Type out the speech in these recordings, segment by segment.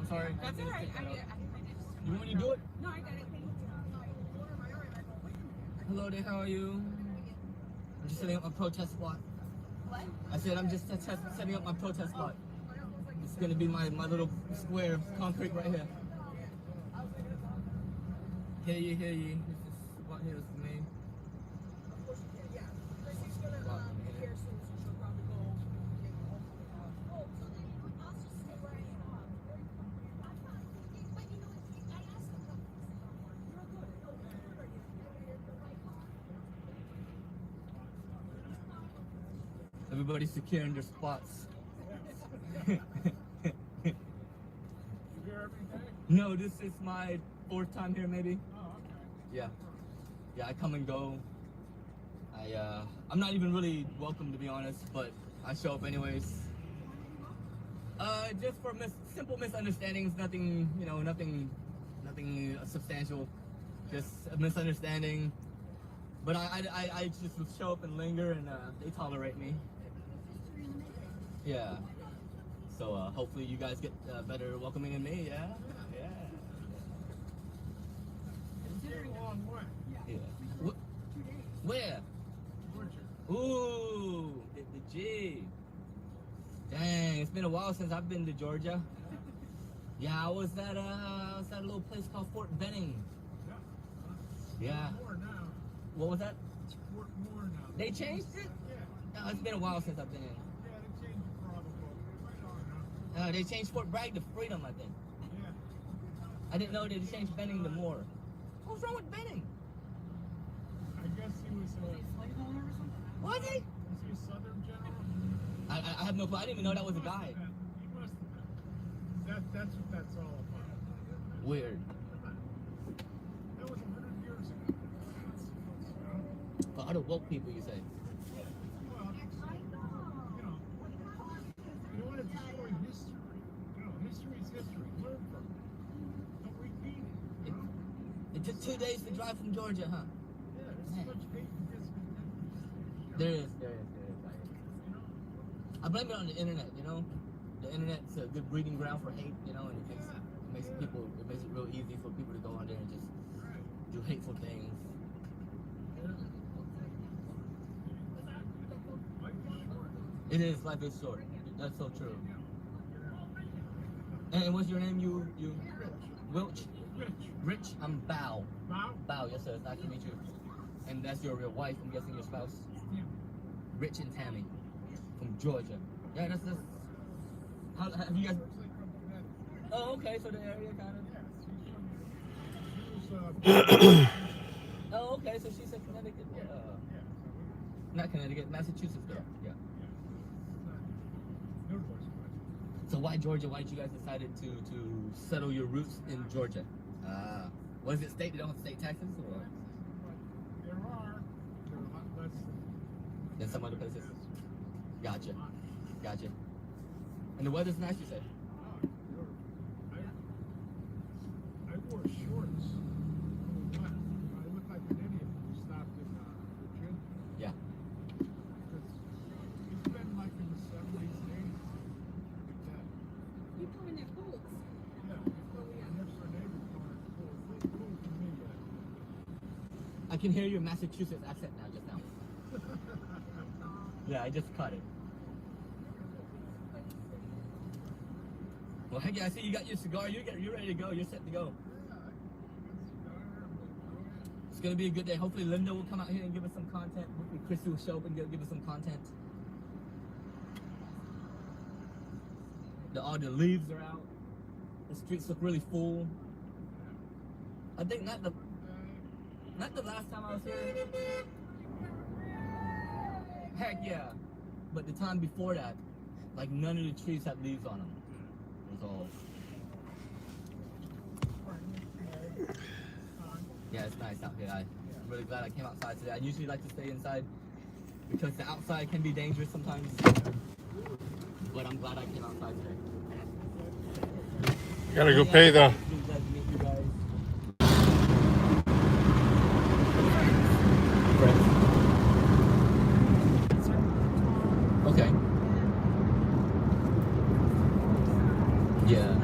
I'm sorry. That's all right. You want me to do it? No, I got it. Hello there, how are you? I'm just setting up my protest spot. What? I said I'm just setting up my protest spot. It's gonna be my little square of concrete right here. Hear ye, hear ye. This is what here is for me. Everybody's securing their spots. No, this is my 4th time here, maybe. Yeah, I come and go. I'm not even really welcome, to be honest, but I show up anyways. Just for simple misunderstandings, nothing, nothing substantial, just a misunderstanding. But I just show up and linger, and they tolerate me. Yeah. So hopefully you guys get better welcoming than me. Yeah. Yeah. Where? Ooh, the G. Dang, it's been a while since I've been to Georgia. Yeah, I was at a little place called Fort Benning. Yeah. What was that? It's Fort Moore now. They changed it? Yeah. No, it's been a while since I've been in. Yeah, they changed it probably. They changed Fort Bragg to Freedom, I think. Yeah. I didn't know they changed Benning to Moore. What's wrong with Benning? I guess he was a slaveholder or something. Was he? Was he a Southern general? I have no clue. I didn't even know that was a guy. He must have been. That's what that's all about. Weird. That was 100 years ago. For other woke people, you say? Well, you don't want to destroy history. History is history. Learn from it. Don't repeat it. It took 2 days to drive from Georgia, huh? Yeah, there's so much hate and discontent. There is. I blame it on the internet, The internet's a good breeding ground for hate, and it makes it real easy for people to go on there and just do hateful things. It is, life is short. That's so true. And what's your name? You Wilch? Rich. I'm Bao. Bao, yes sir. It's nice to meet you. And that's your wife, I'm guessing, your spouse? Rich and Tammy from Georgia. Yeah, that's how have you guys? Oh, okay. So the area kind of. Oh, okay. So she's in Connecticut. Not Connecticut, Massachusetts girl. Yeah. So why Georgia? Why did you guys decided to settle your roots in Georgia? Was it state? They don't have state taxes, or? There are. They're a lot less Than some other places. Gotcha. And the weather's nice, you said? I wore shorts. I looked like an idiot when we stopped in Virginia. Yeah. It's been like in the 70s and 80s. Like that. You coming at cold? Yeah. Next door neighbor's going cool for me. I can hear your Massachusetts accent now, just now. Yeah, I just caught it. Well, heck yeah, I see you got your cigar. You're ready to go. You're set to go. It's going to be a good day. Hopefully Linda will come out here and give us some content. Hopefully Chrissy will show up and give us some content. All the leaves are out. The streets look really full. I think not the last time I was here. Heck yeah. But the time before that, like none of the trees had leaves on them. It was all. Yeah, it's nice out here. I'm really glad I came outside today. I usually like to stay inside because the outside can be dangerous sometimes. But I'm glad I came outside today. Gotta go pay though. Glad to meet you guys. Okay. Yeah.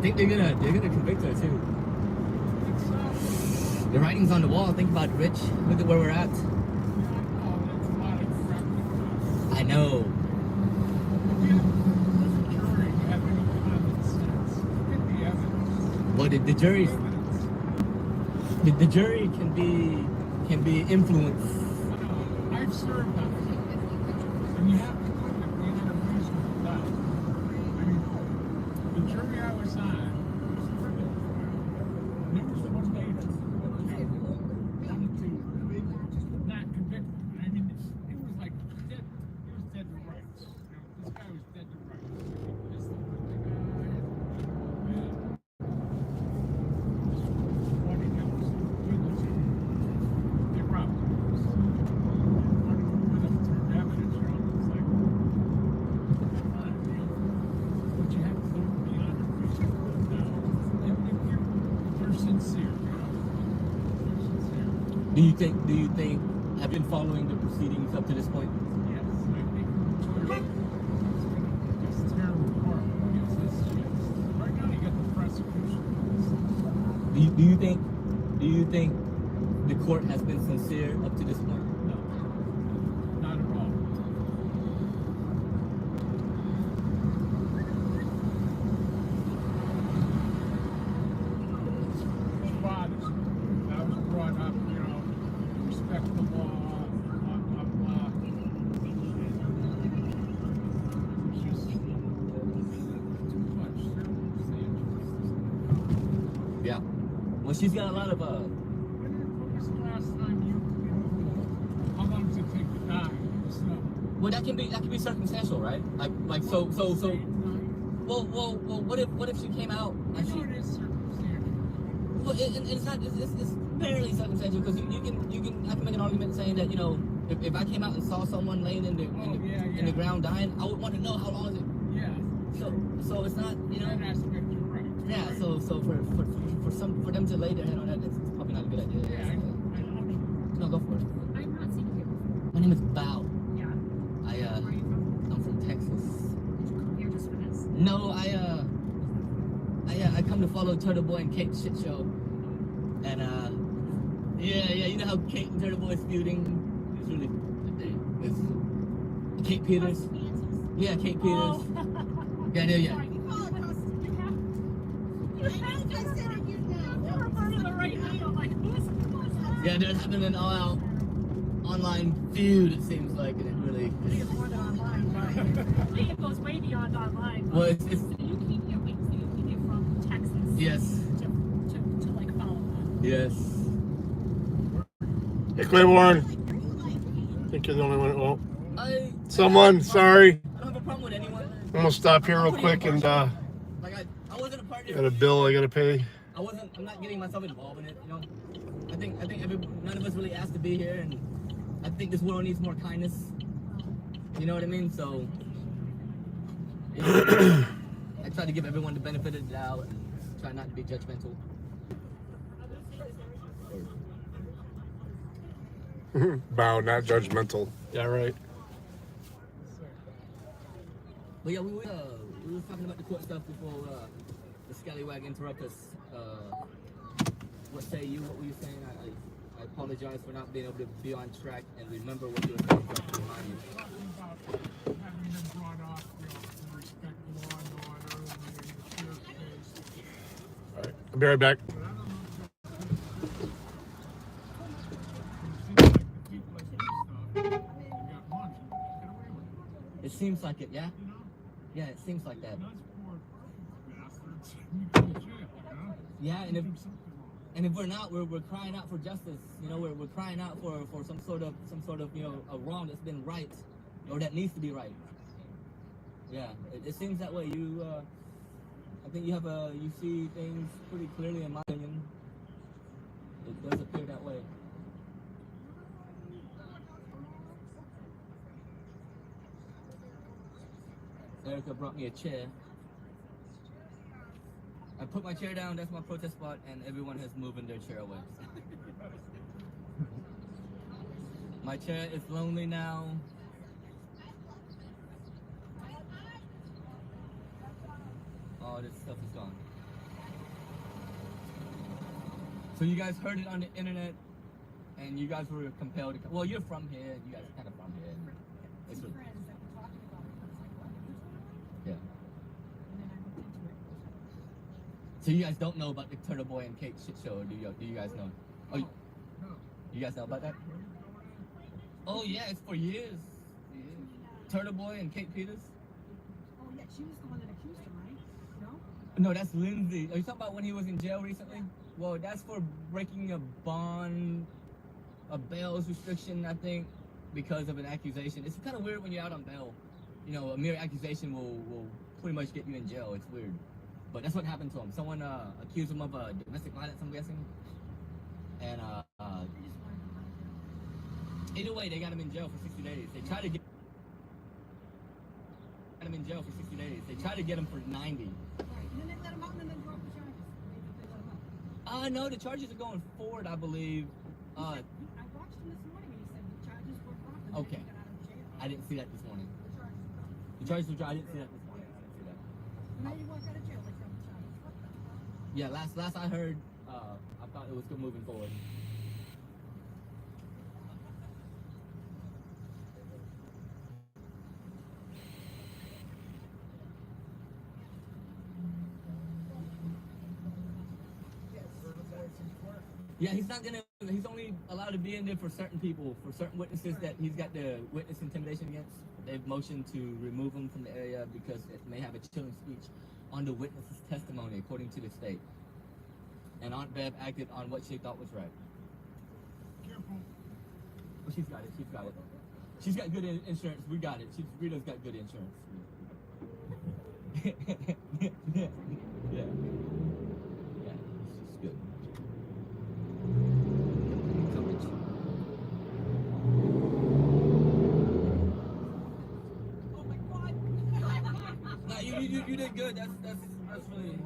think they're gonna convict her too. It's The writing's on the wall. Think about it, Rich. Look at where we're at. that's a lot of crap. I know. But the jury can be influenced. I've served on it. And you have to look at being in a reasonable doubt. I mean, the jury I was on was criminal trial. There was one lady who wanted to not convict me. I mean, it was like dead. It was dead to rights. You know, this guy was dead to rights. This was the guy. Do you think have been following the proceedings up to this point? Yes, I think it's terrible, horrible against this shit. Right now you got the prosecution. Do you think the court has been sincere up to this point? No, not at all. It's bothers me. I was brought up, you know, respect the law, blah, blah, blah. It's just too much. Yeah. Well, she's got a lot of When was the last time you how long does it take to die in the snow? Well, that can be circumstantial, right? Like so. Well, what if she came out I and know she? it is circumstantial. Well, it's not. It's barely circumstantial because you can. I can make an argument saying that, you know, if I came out and saw someone laying in the Yeah. ground dying, I would want to know how long is it. Yeah. So it's not, you know. That aspect you're right. Yeah. So for them to lay their head on that, it's probably not a good idea. Yeah, I know. No, go for it. I'm not seeing you. My name is Bao. Yeah. I Where are you from? I'm from Texas. Did you come here just for this? No, I come to follow Turtle Boy and Kate shit show, and yeah, you know how Kate and Turtle Boy is feuding. It's really, it's Kate Peters. Yeah, Kate Peters. Oh. Yeah. Sorry, you were burning the right name. I'm like, who's that? Yeah, there's having an all-out online feud. It seems like, and it really. I think it's more than online, but I think it goes way beyond online. Well, it's So you came here, wait, so you came here from Texas yes, to like follow that. yes. Hey, Claiborne. I think you're the only one. Oh, I someone. Sorry. don't have a problem with anyone. I'm gonna stop here real quick and Like I wasn't a part of got a bill I gotta pay. I'm not getting myself involved in it, you know. I think none of us really asked to be here, and I think this world needs more kindness. You know what I mean? So you know, I try to give everyone the benefit of the doubt and try not to be judgmental. Bow, not judgmental. Yeah, right. But yeah, we were talking about the court stuff before the scallywag interrupted us. What say you? What were you saying? I apologize for not being able to be on track and remember what you were saying to remind you. Talking about having been brought up, you know, to respect law and order and in a fair space. All right, I'll be right back. But I don't know if it seems like the people that do stuff, they got money, get away with it. It seems like it, yeah? You know? Yeah, it seems like that. Those poor bastards, you go to jail, you know? Yeah, and They if do something wrong. we're not, we're crying out for justice. You know, we're crying out for some sort of you know, a wrong that's been right or that needs to be right. Yeah, it seems that way. You I think you see things pretty clearly, in my opinion. It does appear that way. Erica brought me a chair. I put my chair down, that's my protest spot, and everyone has moved their chair away. My chair is lonely now. All this stuff is gone. So you guys heard it on the internet, and you guys were compelled to. Well, you're from here. You guys are kind of from here. It's Some what- friends that were talking about it. I was like, what? yeah. And then I looked into it. So you guys don't know about the Turtle Boy and Kate shit show, or do you guys know? Oh, you guys know about that? Oh yeah, it's for years. Turtle Boy and Kate Peters. Oh, yeah, she was the one that accused him, right? No? No, that's Lindsay. Are you talking about when he was in jail recently? Well, that's for breaking a bail's restriction, I think, because of an accusation. It's kind of weird when you're out on bail. You know, a mere accusation will pretty much get you in jail. It's weird. But that's what happened to him. Someone accused him of domestic violence, I'm guessing. And I just wanted to let it either way, they got him in jail for 60 days. They tried to get him in jail for 60 days. They tried to get him for 90. go. Right. And then they let him out and then they dropped the charges. They let him out. No, the charges are going forward, I believe. I watched him this morning and he said the charges were dropped and Okay. then he got out of jail. I didn't see that this morning. The charges were dropped. The charges were dropped. I didn't see that this morning. I didn't see that. Now you walk out of jail, they drop the charges. What the fuck? Yeah, last I heard, I thought it was still moving forward. Yeah, he's only allowed to be in there for certain people, for certain witnesses that he's got the witness intimidation against. They've motioned to remove him from the area because it may have a chilling speech on the witness's testimony, according to the state. And Aunt Bev acted on what she thought was right. Careful. Well, she's got it. She's got it. She's got good insurance. We got it. Rita's got good insurance. Yeah. Yeah. She's good. Coverage. Oh my God. No, you did good. That's really.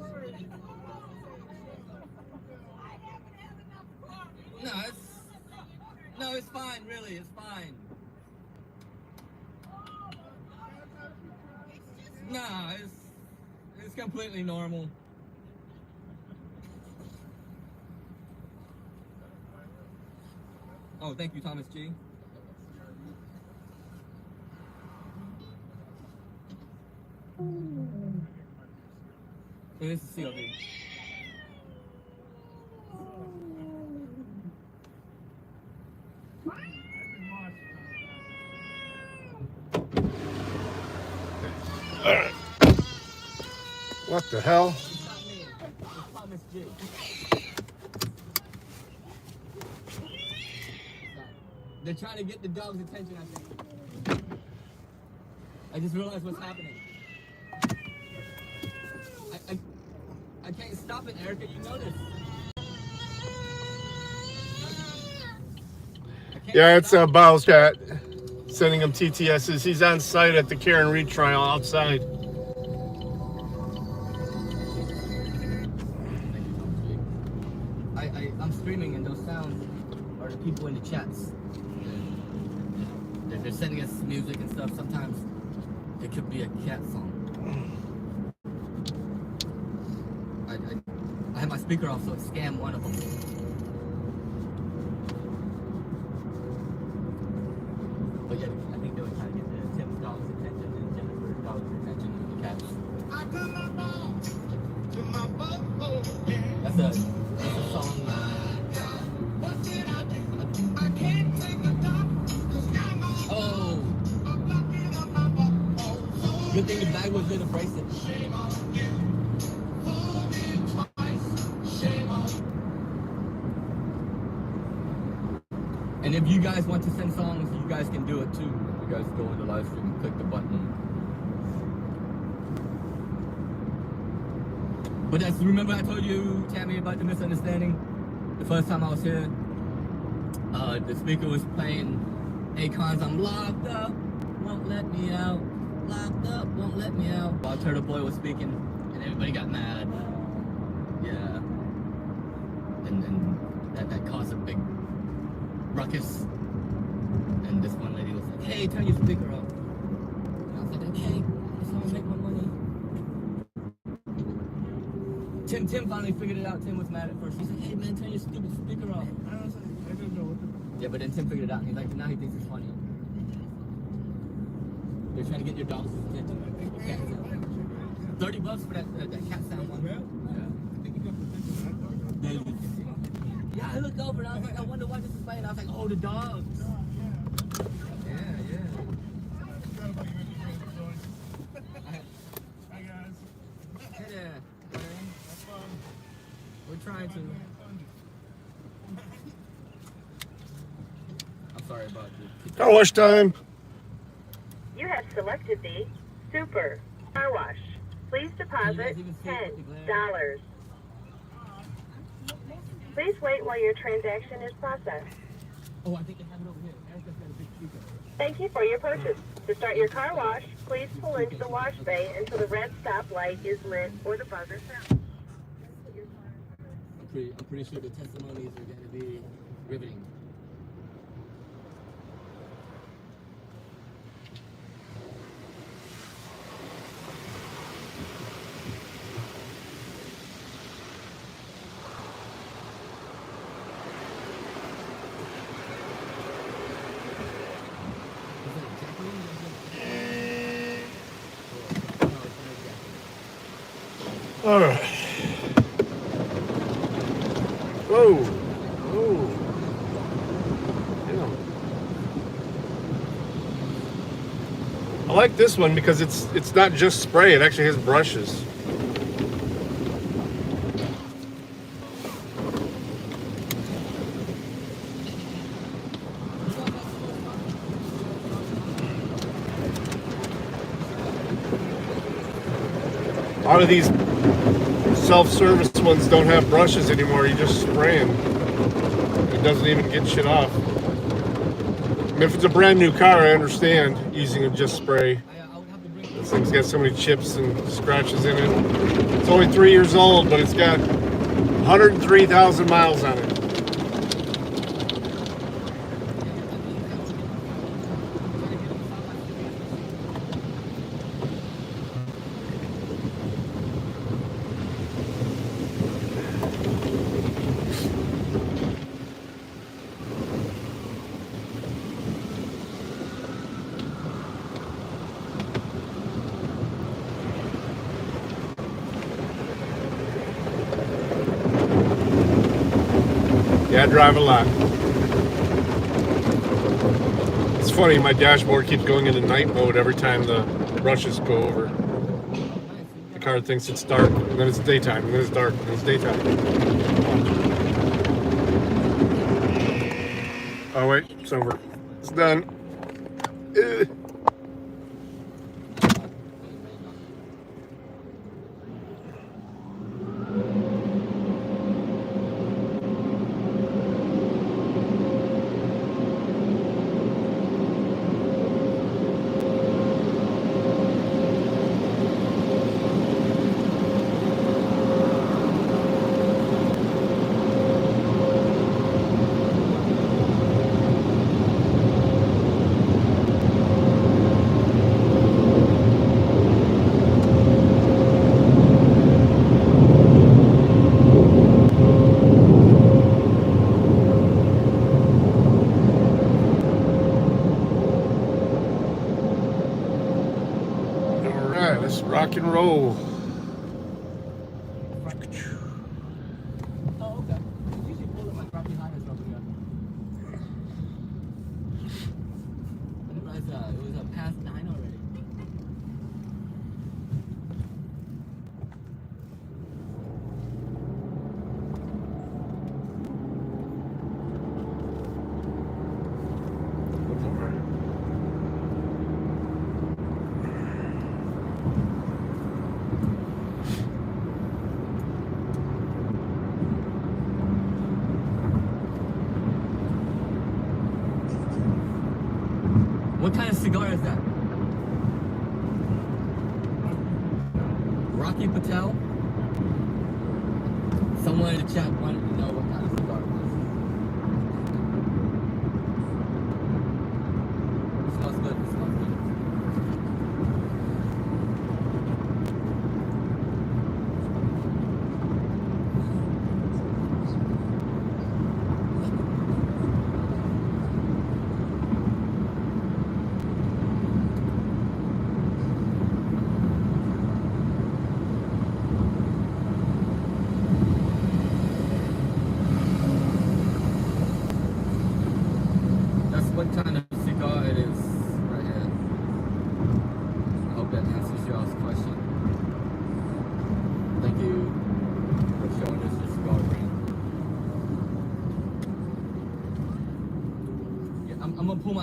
No, it's fine. Really, it's fine. Nah, it's completely normal. Oh, thank you, Thomas G. It is a COD. What the hell? It's not me. It's Thomas G. They're trying to get the dog's attention, I think. I just realized what's happening. I can't stop it, Erica. You know this. Yeah, it's Bowles Cat sending him TTSs. He's on site at the Karen Reed trial outside. I'm streaming, and those sounds are the people in the chats. They're sending us music and stuff. Sometimes it could be a cat song. I have my speaker off, so it scanned one of them. But yeah, I think they were trying to get Tim's dog's attention and Jennifer's dog's attention with the cats. That's a song. Oh. Good thing the bag was in the bracelet. And if you guys want to send songs, you guys can do it too. You guys go in the live stream and click the button. But that's, remember I told you, Tammy, about the misunderstanding? The first time I was here, the speaker was playing Akon's I'm locked up, won't let me out. Locked up, won't let me out. While Turtle Boy was speaking, and everybody got mad. Yeah. And that caused a big ruckus. And this one lady was like, hey, turn your speaker up. And I was like, okay, that's how I make my money. Tim When Tim finally figured it out, Tim was mad at first. He's like, hey man, turn your stupid speaker off. I was like, I didn't know what the... Yeah, but then Tim figured it out and he's like, now he thinks it's funny. They're trying to get your dog's attention. Cat sound. $30 for that cat sound one. I think you got the thing that I talked about. Yeah, I looked over and I was like, I wonder why this is playing. I was like, oh, the dogs. Yeah. Hi guys. Hey there. Have fun. We're trying to. I'm sorry about you. Car wash time. You have selected the Super Car Wash. Please deposit $10. Please wait while your transaction is processed. Oh, I think they have it over here. Erica's got a big speaker. Thank you for your purchase. To start your car wash, please pull into the wash bay until the red stop light is lit or the buzzer sounds. I'm pretty sure the testimonies are going to be riveting. All right. Whoa. Yeah. I like this one because it's not just spray, it actually has brushes. A lot of these self-service ones don't have brushes anymore. You just spray them. It doesn't even get shit off. I mean, if it's a brand new car, I understand using a just spray. This thing's got so many chips and scratches in it. It's only 3 years old, but it's got 103,000 miles on it. Yeah, I drive a lot. It's funny, my dashboard keeps going into night mode every time the brushes go over. The car thinks it's dark, and then it's daytime, and then it's dark, and then it's daytime. Oh wait, it's over. It's done. Ugh. Let's rock and roll. Oh, okay. It's usually pull up like right behind us over here. I didn't realize it was past 9 already. What kind of cigar is that? Rocky Patel? Someone in the chat wanted to know what kind of cigar it was. It smells good. It smells good.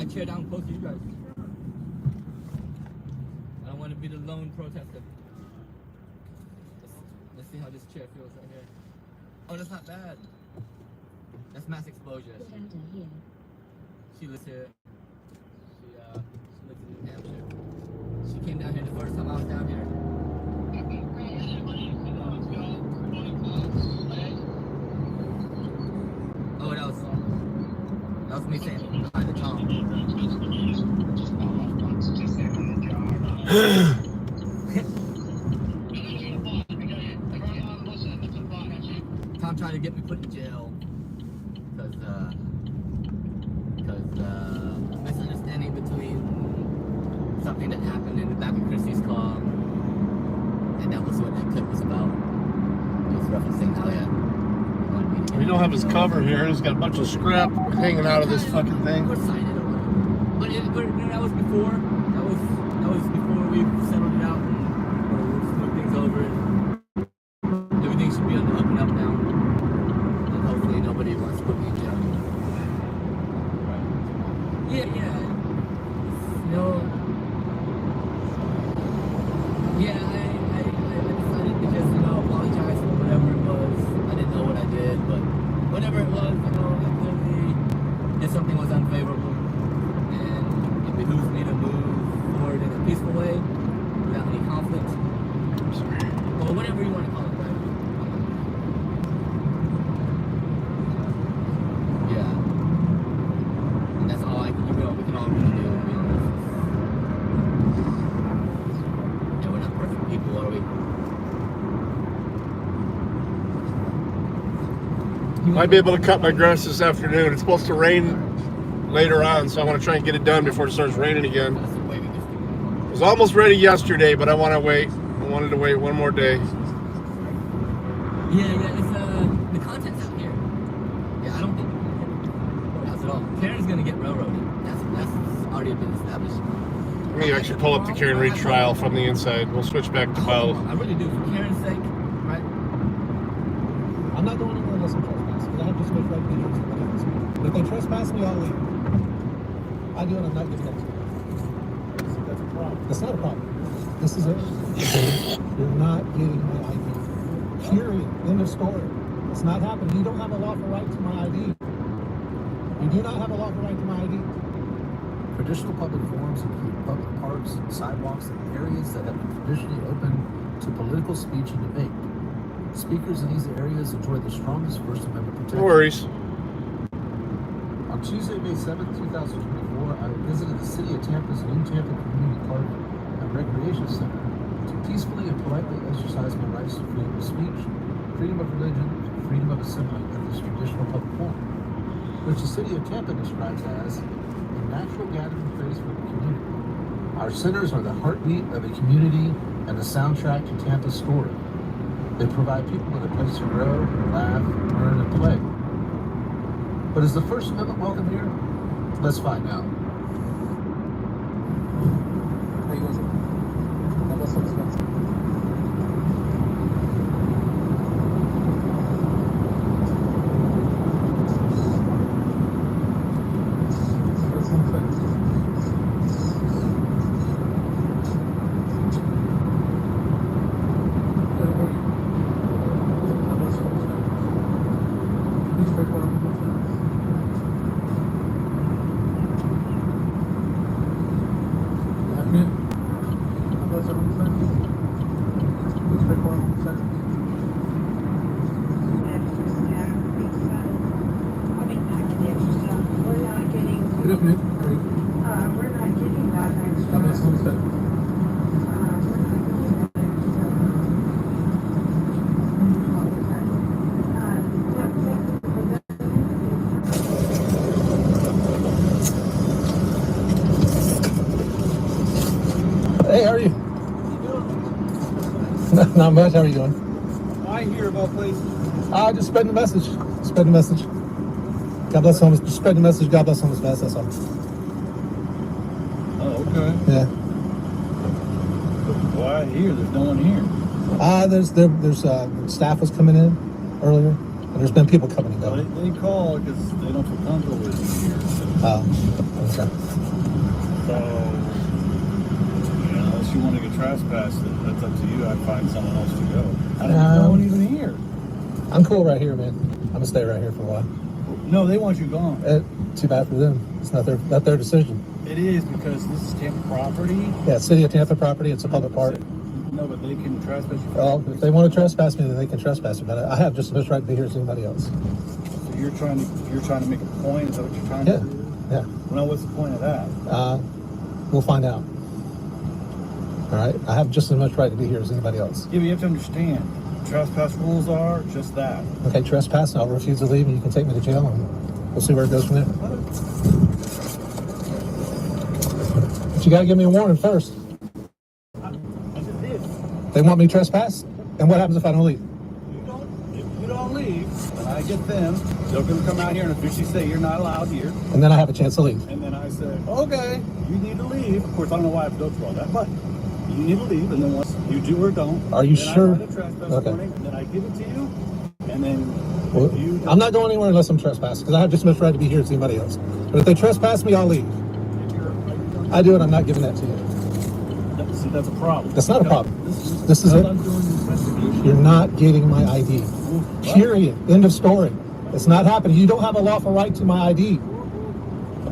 my chair down close to you guys. I don't want to be the lone protester. Let's see how this chair feels right here. Oh, that's not bad. That's mass exposure. She lives here. She lives in New Hampshire. She came down here the first time I was down here. Oh, that was me saying behind the Tom. Tom tried to get me put in jail because misunderstanding between something that happened in the back of Chrissy's car, and that was what that clip was about. It was referencing how We don't have his cover here. He's got a bunch of scrap hanging out of this fucking thing. We're signing over. But that was before. That was before we settled it out and smooth things over. And everything should be on the up and up now. And hopefully nobody wants to put me in jail. Yeah. Yeah, I decided to just, apologize for whatever it was. I didn't know what I did, but whatever it was, I clearly did something was unfavorable. And it behooves me to move forward in a peaceful way, without any conflict. Or whatever you want to call it, right? Yeah. And that's all we can all really do. Yeah, we're not perfect people, are we? Might be able to cut my grass this afternoon. It's supposed to rain later on, so I want to try and get it done before it starts raining again. That's the way we just do it. It was almost ready yesterday, but I want to wait. I wanted to wait one more day. Yeah, it's the content's out here. Yeah, I don't think the courthouse at all. Karen's gonna get railroaded. That's already been established. Let me actually pull up the Karen Reed trial from the inside. We'll switch back to Bell. I really do, for Karen's sake, right? I'm not going anywhere unless I'm trespassed, because I have to switch right videos and whatever. But if they trespass me, I'll leave. I do it, I'm not getting next to it. That's a problem. That's not a problem. This is it. You're not getting my ID. Period. End of story. It's not happening. You don't have a lawful right to my ID. You do not have a lawful right to my ID. Traditional public forums include public parks, sidewalks, and areas that have been traditionally open to political speech and debate. Speakers in these areas enjoy the strongest First Amendment protection. No worries. On Tuesday, May 7th, 2024, I visited the City of Tampa's new Tampa Community Park and Recreation Center to peacefully and politely exercise my rights to freedom of speech, freedom of religion, and freedom of assembly at this traditional public forum, which the City of Tampa describes as a natural gathering place for the community. Our centers are the heartbeat of a community and the soundtrack to Tampa's story. They provide people with a place to grow, laugh, learn, and play. But is the First Amendment welcome here? Let's find out. Hey, how are you? Not much. How are you doing? I hear about places. Just spreading the message. Spread the message. God bless homeless. Just spread the message. God bless homeless fast. That's all. Oh, okay. Yeah. Well, I hear there's no one here. There's staff was coming in earlier, and there's been people coming and Well, going. they call because they don't feel comfortable with you here. Oh, okay. trespass, that's up to you. I'd find someone else to go. I don't No. no one even here. I'm cool right here, man. I'm gonna stay right here for a while. No, they want you gone. Too bad for them. It's not their decision. It is because this is Tampa property. Yeah, City of Tampa property. It's a public park. No, but they can trespass you. Well, if they want to trespass me, then they can trespass me. But I have just as much right to be here as anybody else. So you're trying to make a point. Is that what you're trying Yeah. to do? Yeah. Well, what's the point of that? We'll find out. All right. I have just as much right to be here as anybody else. Yeah, but you have to understand, trespass rules are just that. Okay, trespass. I'll refuse to leave, and you can take me to jail, and we'll see where it goes from there. But you gotta give me a warning first. I just did. They want me trespass, and what happens if I don't leave? If you don't leave, and I get them, they're going to come out here and officially say you're not allowed here. And then I have a chance to leave. And then I say, okay, you need to leave. Of course, I don't know why I've done all that, but you need to leave. And then once you do or don't, Are you then sure? I write a trespass Okay. warning, and then I give it to you, and then Well, if you I'm not going anywhere unless I'm trespassed, because I have just as much right to be here as anybody else. But if they trespass me, I'll leave. I do it. I'm not giving that to you. see, that's a problem. That's not a problem. This is I'm it. not doing the investigation. You're not getting my ID. Period. End of story. It's not happening. You don't have a lawful right to my ID.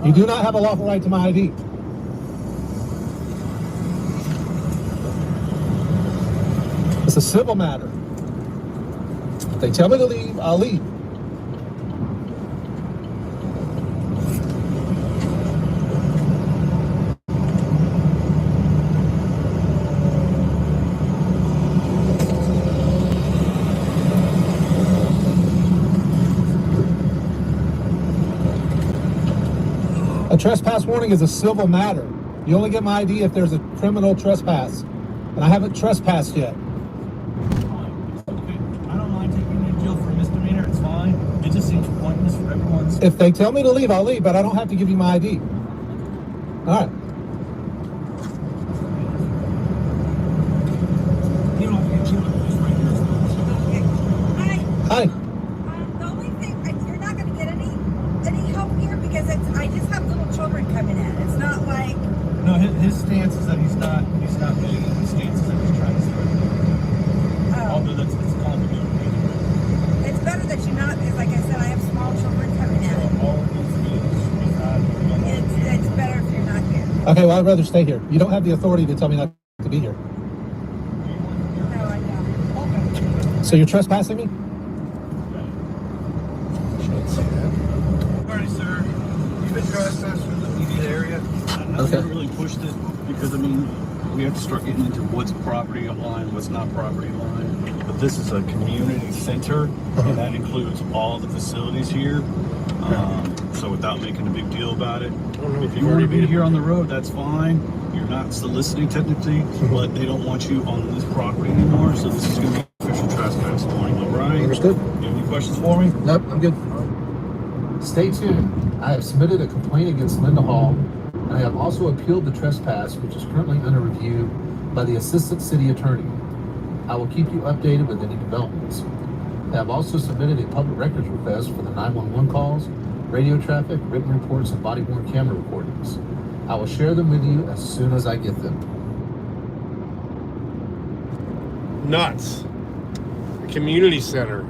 You do not have a lawful right to my ID. It's a civil matter. If they tell me to leave, I'll leave. A trespass warning is a civil matter. You only get my ID if there's a criminal trespass. And I haven't trespassed yet. Okay. I don't mind taking you to jail for a misdemeanor. It's fine. It just seems pointless for everyone's. If they tell me to leave, I'll leave, but I don't have to give you my ID. All right. Hi. The only thing, you're not going to get any help here because I just have little children coming in. It's not like. No, his stance is that he's not getting it. His stance is that he's trying to spread it. Although it's called the new. It's better that you not, because like I said, I have small children coming in. All of these things is not. It's better if you're not here. Okay, well, I'd rather stay here. You don't have the authority to tell me not to be here. No, I don't. So you're trespassing me? Alright, sir. You've been trespassed from the immediate area. I've Okay. never really pushed it because, I mean, we have to start getting into what's property line, what's not property line. But this is a community center, and that includes all the facilities here. So without making a big deal about it, if you want to be here on the road, that's fine. You're not soliciting technically, but they don't want you on this property anymore. So this is going to be official trespass warning, all right? Understood. You have any questions for me? Nope, I'm good. Stay tuned. I have submitted a complaint against Linda Hall, and I have also appealed the trespass, which is currently under review by the Assistant City Attorney. I will keep you updated with any developments. I have also submitted a public records request for the 911 calls, radio traffic, written reports, and body-worn camera recordings. I will share them with you as soon as I get them. Nuts. A community center.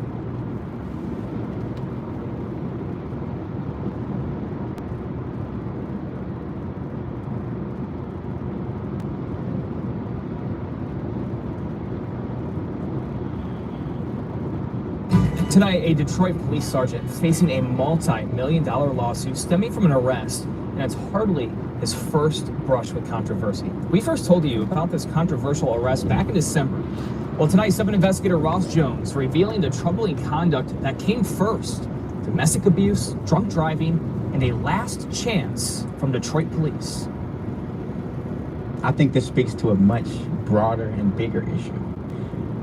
Tonight, a Detroit police sergeant facing a multi-million-dollar lawsuit stemming from an arrest, and it's hardly his first brush with controversy. We first told you about this controversial arrest back in December. Well, tonight, 7 investigator Ross Jones revealing the troubling conduct that came first: domestic abuse, drunk driving, and a last chance from Detroit police. I think this speaks to a much broader and bigger issue.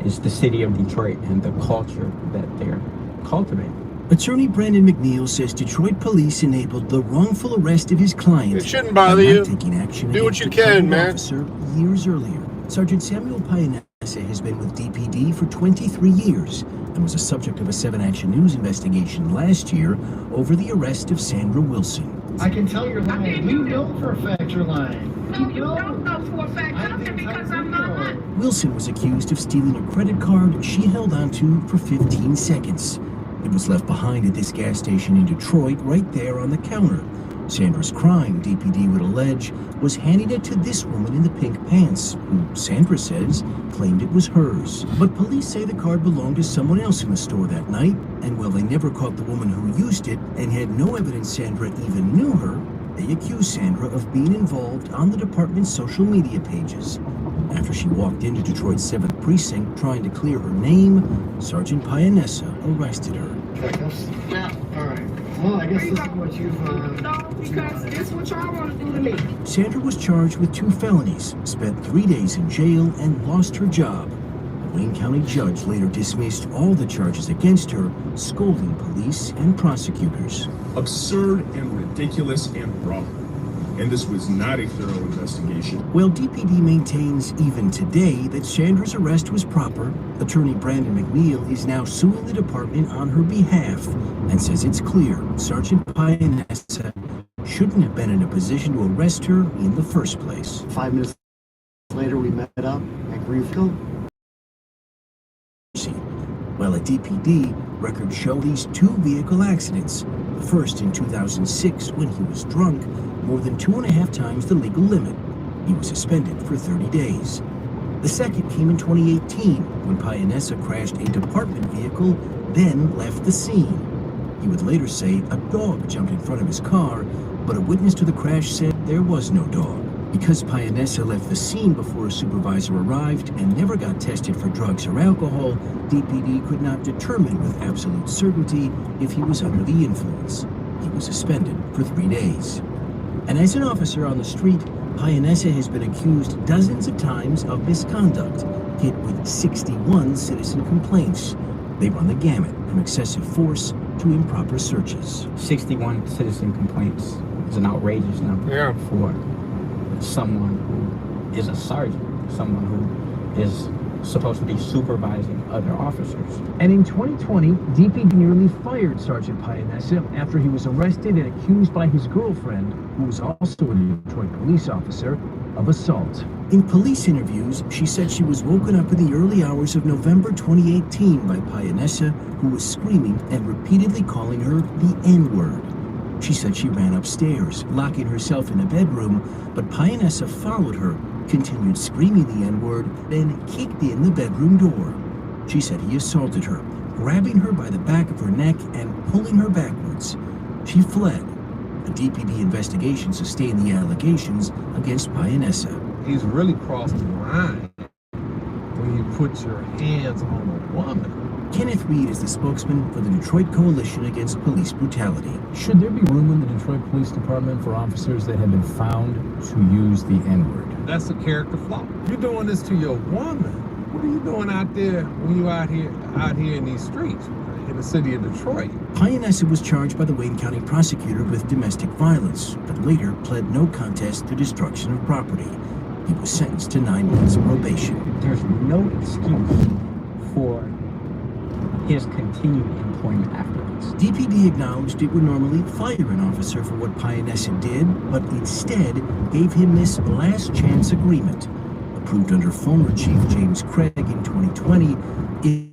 It's the city of Detroit and the culture that they're cultivating. Attorney Brandon McNeil says Detroit police enabled the wrongful arrest of his client. It shouldn't bother by you. not taking action Do what against you a can, federal man. officer years earlier. Sergeant Samuel Payanessa has been with DPD for 23 years and was a subject of a 7 Action News investigation last year over the arrest of Sandra Wilson. I can tell you're lying. You know for a fact you're lying. No, you don't know for a fact. Nothing because I'm not lying. Wilson was accused of stealing a credit card she held onto for 15 seconds. It was left behind at this gas station in Detroit, right there on the counter. Sandra's crime, DPD would allege, was handing it to this woman in the pink pants, who Sandra says claimed it was hers. But police say the card belonged to someone else in the store that night, and while they never caught the woman who used it and had no evidence Sandra even knew her, they accuse Sandra of being involved on the department's social media pages. After she walked into Detroit's 7th Precinct trying to clear her name, Sergeant Pianessa arrested her. Yeah. All right. Well, I guess this is what you've... No, because this is what y'all want to do to me. Sandra was charged with 2 felonies, spent 3 days in jail, and lost her job. A Wayne County judge later dismissed all the charges against her, scolding police and prosecutors. Absurd and ridiculous and wrong. And this was not a thorough investigation. Well, DPD maintains even today that Sandra's arrest was proper. Attorney Brandon McNeil is now suing the department on her behalf and says it's clear Sergeant Pianessa shouldn't have been in a position to arrest her in the first place. 5 minutes later, we met up at Greenfield. Well, at DPD, records show these 2 vehicle accidents. The first in 2006 when he was drunk, more than 2.5 times the legal limit. He was suspended for 30 days. The second came in 2018 when Pianessa crashed a department vehicle, then left the scene. He would later say a dog jumped in front of his car, but a witness to the crash said there was no dog. Because Pianessa left the scene before a supervisor arrived and never got tested for drugs or alcohol, DPD could not determine with absolute certainty if he was under the influence. He was suspended for 3 days. And as an officer on the street, Pianessa has been accused dozens of times of misconduct, hit with 61 citizen complaints. They run the gamut from excessive force to improper searches. 61 citizen complaints is an outrageous number for someone who is a sergeant, someone who is supposed to be supervising other officers. And in 2020, DPD nearly fired Sergeant Pianessa after he was arrested and accused by his girlfriend, who was also a Detroit police officer, of assault. In police interviews, she said she was woken up in the early hours of November 2018 by Pianessa, who was screaming and repeatedly calling her the N-word. She said she ran upstairs, locking herself in a bedroom, but Pianessa followed her, continued screaming the N-word, then kicked in the bedroom door. She said he assaulted her, grabbing her by the back of her neck and pulling her backwards. She fled. A DPD investigation sustained the allegations against Pianessa. He's really crossed the line when you put your hands on a woman. Kenneth Reed is the spokesman for the Detroit Coalition Against Police Brutality. Should there be room in the Detroit Police Department for officers that have been found to use the N-word? That's a character flaw. You're doing this to your woman. What are you doing out there when you're out here in these streets in the city of Detroit? Pianessa was charged by the Wayne County prosecutor with domestic violence, but later pled no contest to destruction of property. He was sentenced to 9 months probation. There's no excuse for his continued employment afterwards. DPD acknowledged it would normally fire an officer for what Pianessa did, but instead gave him this last chance agreement. Approved under former Chief James Craig in 2020, it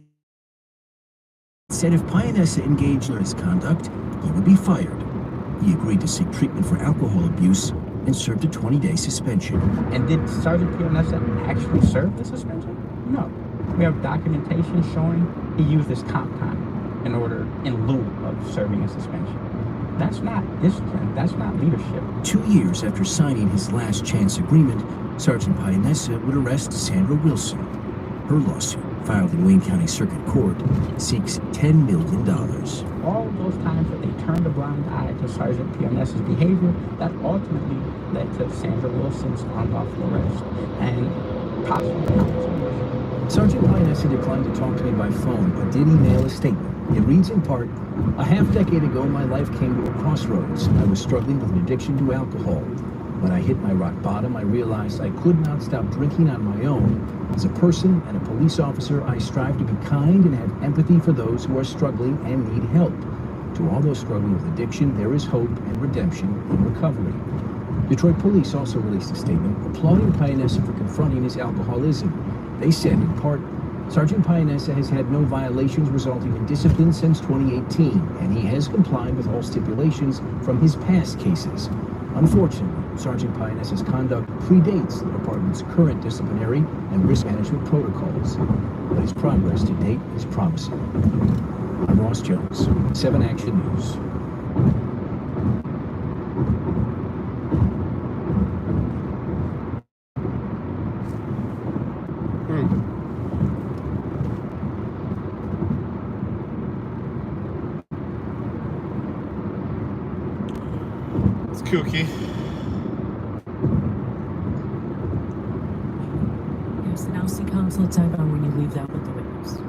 said if Pianessa engaged in his conduct, he would be fired. He agreed to seek treatment for alcohol abuse and served a 20-day suspension. And did Sergeant Pianessa actually serve the suspension? No. We have documentation showing he used his comp time in lieu of serving a suspension. That's not discipline. That's not leadership. 2 years after signing his last chance agreement, Sergeant Pianessa would arrest Sandra Wilson. Her lawsuit, filed in Wayne County Circuit Court, seeks $10 million. All of those times that they turned a blind eye to Sergeant Pianessa's behavior, that ultimately led to Sandra Wilson's unlawful arrest and possibly. Sergeant Pianessa declined to talk to me by phone, but did email a statement. It reads in part, "A half-decade ago, my life came to a crossroads. I was struggling with an addiction to alcohol. When I hit my rock bottom, I realized I could not stop drinking on my own. As a person and a police officer, I strive to be kind and have empathy for those who are struggling and need help. To all those struggling with addiction, there is hope and redemption in recovery. Detroit police also released a statement applauding Pianessa for confronting his alcoholism. They said, in part, Sergeant Pianessa has had no violations resulting in discipline since 2018, and he has complied with all stipulations from his past cases. Unfortunately, Sergeant Pianessa's conduct predates the department's current disciplinary and risk management protocols, but his progress to date is promising. I'm Ross Jones, 7 Action News. It's kooky. Yes, now see console type on when you leave that with the witness.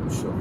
Sure.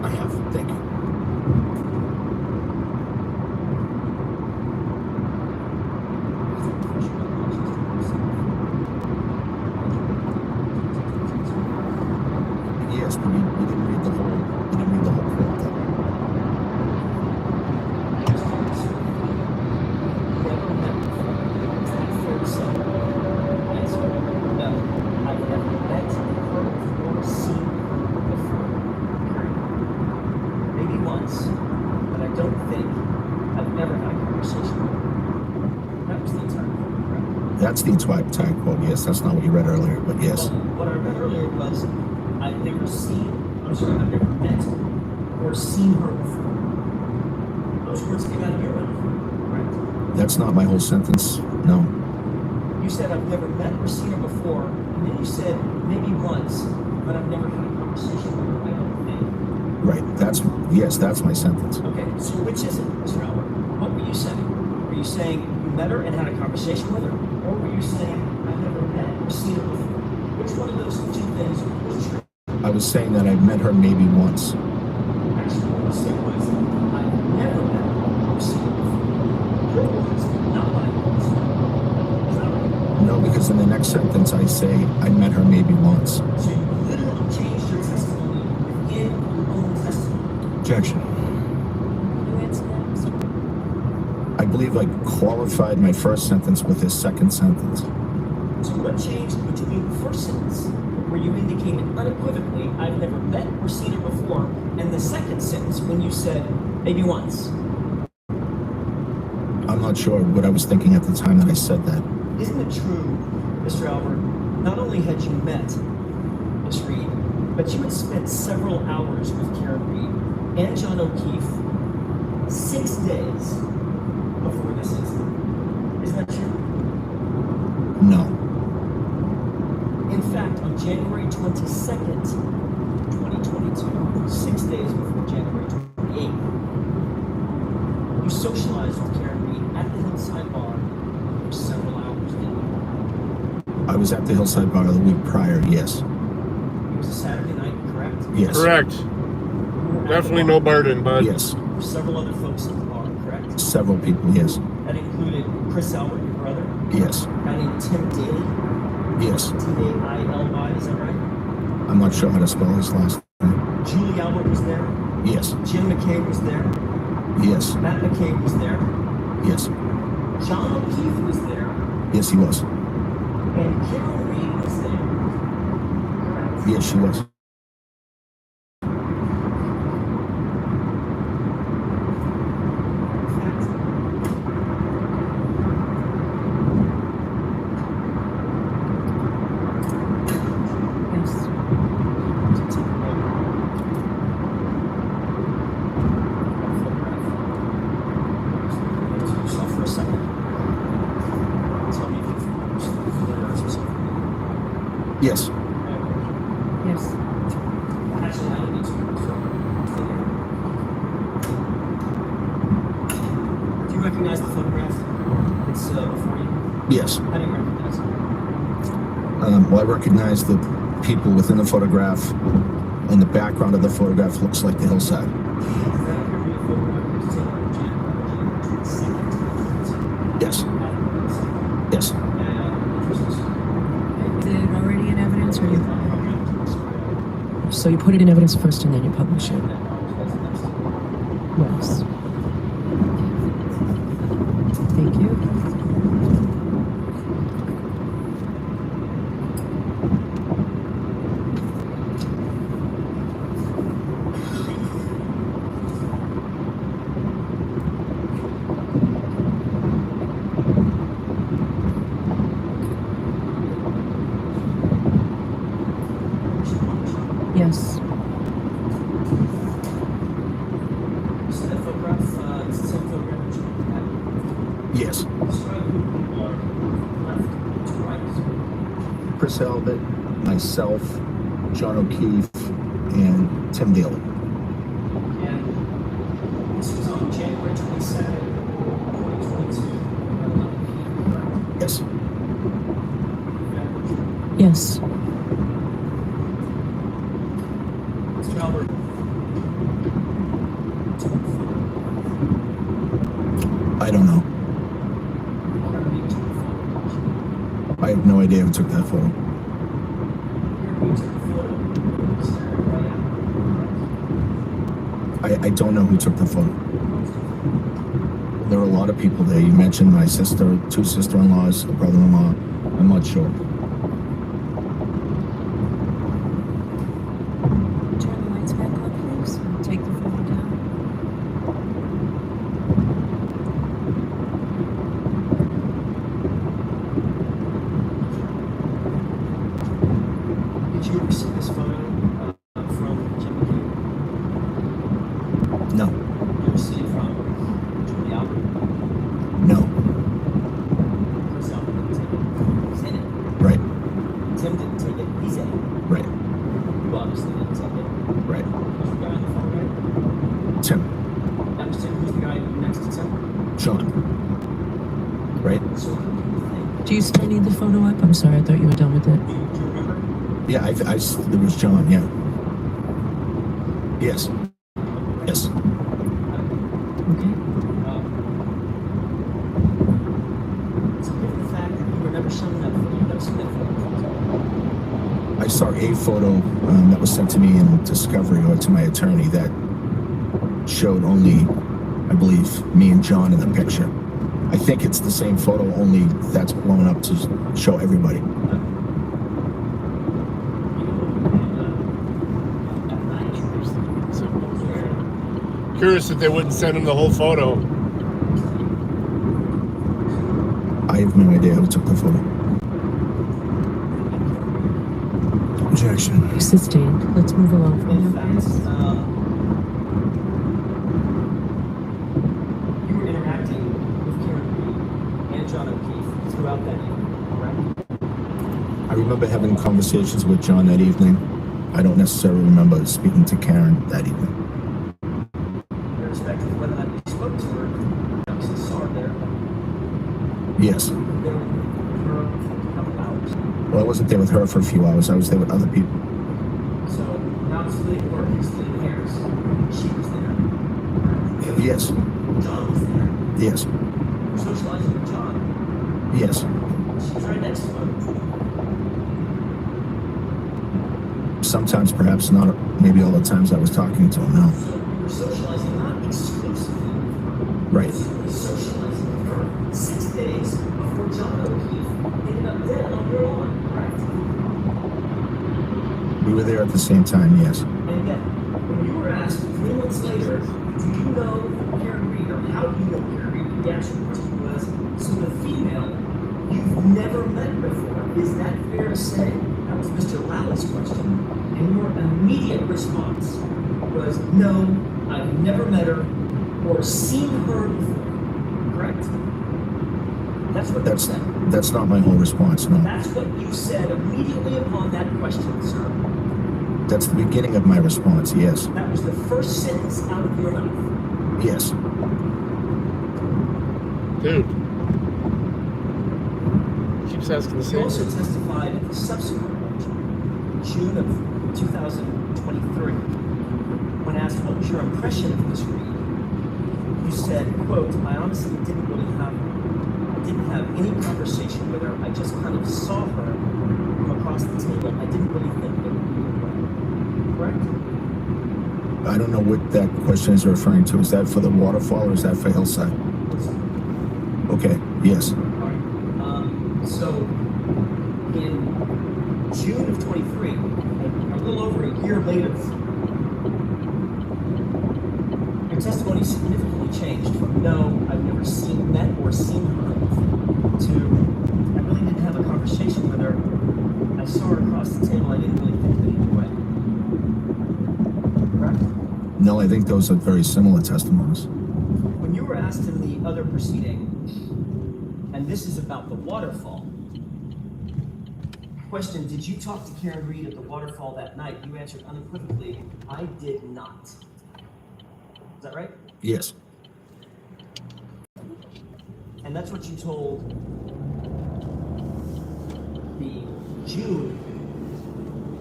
I have. Thank you. Yes, but you didn't read the whole quote, though. Maybe once, but I don't think I've never had a conversation with her. That was the entire quote, correct? That's the entire quote, yes. That's not what you read earlier, but yes. Well, what I read earlier was, I've never met or seen her before. Those words came out of your mouth, right? That's not my whole sentence, no. You said, I've never met or seen her before, and then you said, maybe once, but I've never had a conversation with her, I don't think. Right, that's my sentence. Okay, so which is it, Mr. Albert? What were you saying? Were you saying you met her and had a conversation with her? Or were you saying, I've never met or seen her before? Which one of those two things was true? I was saying that I've met her maybe once. Actually, what you said was, I've never met or seen her before. Your words, not my words. Is that right? No, because in the next sentence I say, I met her maybe once. So you literally changed your testimony within your own testimony. Objection. You answer that, Mr. I believe I qualified my first sentence with his second sentence. So what changed between the first sentence, where you indicated unequivocally, I've never met or seen her before, and the second sentence when you said, maybe once? I'm not sure what I was thinking at the time that I said that. Isn't it true, Mr. Albert, not only had you met Miss Reed, but you had spent several hours with Karen Reed and John O'Keefe 6 days before this incident. Isn't that true? No. In fact, on January 22nd, 2022, 6 days before January 28th, you socialized with Karen Reed at the Hillside Bar for several hours, didn't you? I was at the Hillside Bar the week prior, yes. It was a Saturday night, correct? Yes. Correct. Definitely no burden, bud. Yes. There were several other folks at the bar, correct? Several people, yes. That included Chris Albert, your brother? Yes. A guy named Tim Daly? Yes. Daily, is that right? I'm not sure how to spell his last name. Julie Albert was there? Yes. Jim McCabe was there? Yes. Matt McCabe was there? Yes. John O'Keefe was there. Yes, he was. And Carol Reed was there. Yes, she was. Yes. Yes. Actually, I don't need to. Do you recognize the photograph? It's before you. Yes. How do you recognize it? Well, I recognize the people within the photograph, and the background of the photograph looks like the hillside. Yes. Yes. Is it already in evidence, or you? So you put it in evidence first, and then you publish it. Yes. Thank you. Yes. So that photograph, is the same photograph that you had? Yes. Describe who are left to right. Chris Albert, myself, John O'Keefe, and Tim Daly. And this was on January 22nd, 2022. Yes. Yes. Mr. Albert. I don't know. I have no idea who took that photo. I don't know who took the photo. There were a lot of people there. You mentioned my sister, two sister-in-laws, a brother-in-law. I'm not sure. Turn the lights back on, please. And take the photo down. Did you ever see this photo from Jimmy King? No. Did you ever see it from Julie Albert? No. Chris Albert didn't take it. He's in it. Right. Tim didn't take it. He's in it. Right. You obviously didn't take it. Right. Who's the guy on the phone, right? Tim. That was Tim. Who's the guy next to Tim? John. Right. So who do you think? Do you still need the photo up? I'm sorry, I thought you were done with it. Do you remember? Yeah, there was John, yeah. Yes. Yes. Okay. So given the fact that you were never shown that photo, you've never seen that photo. I saw a photo that was sent to me in Discovery, or to my attorney, that showed only, I believe, me and John in the picture. I think it's the same photo, only that's blown up to show everybody. Curious that they wouldn't send him the whole photo. I have no idea who took the photo. Objection. Sustained. Let's move along for In now, fact, please. you were interacting with Karen Reed and John O'Keefe throughout that evening, correct? I remember having conversations with John that evening. I don't necessarily remember speaking to Karen that evening. Irrespective of whether or not you spoke to her, you obviously saw her there. Yes. There were her for a couple hours. Well, I wasn't there with her for a few hours. I was there with other people. So now it's splitting work, it's splitting hairs. She was there. Yes. John was there. Yes. You're socializing with John. Yes. She's right next to him. Sometimes, perhaps not. Maybe all the times I was talking to him. No. So you were socializing not exclusively with her. Right. You were socializing We were there at the same time, yes. And again, when you were asked 3 months later, do you know Karen Reed, or how do you know Karen Reed? The actual question was, so the female you've never met before, is that fair to say? That was Mr. Lowell's question. And your immediate response was, no, I've never met her or seen her before. Correct? That's what you said. That's not my whole response, no. That's what you said immediately upon that question, sir. That's the beginning of my response, yes. That was the first sentence out of your mouth. Yes. Dude. Keeps asking the same. You also testified at the subsequent election, June of 2023, when asked what was your impression of Ms. Reed. You said, quote, I honestly didn't have any conversation with her. I just kind of saw her from across the table. I didn't really think it would be a way. Correct? I don't know what that question is referring to. Is that for the waterfall or is that for Hillside? Okay, yes. So, in June of 23, a little over a year later, your testimony significantly changed from no, I've never met or seen her, to I really didn't have a conversation with her. I saw her across the table. I didn't really think that either way. Correct? No, I think those are very similar testimonies. When you were asked in the other proceeding, and this is about the waterfall. Question, did you talk to Karen Reed at the waterfall that night? You answered unequivocally, I did not. Is that right? Yes. And that's what you told the June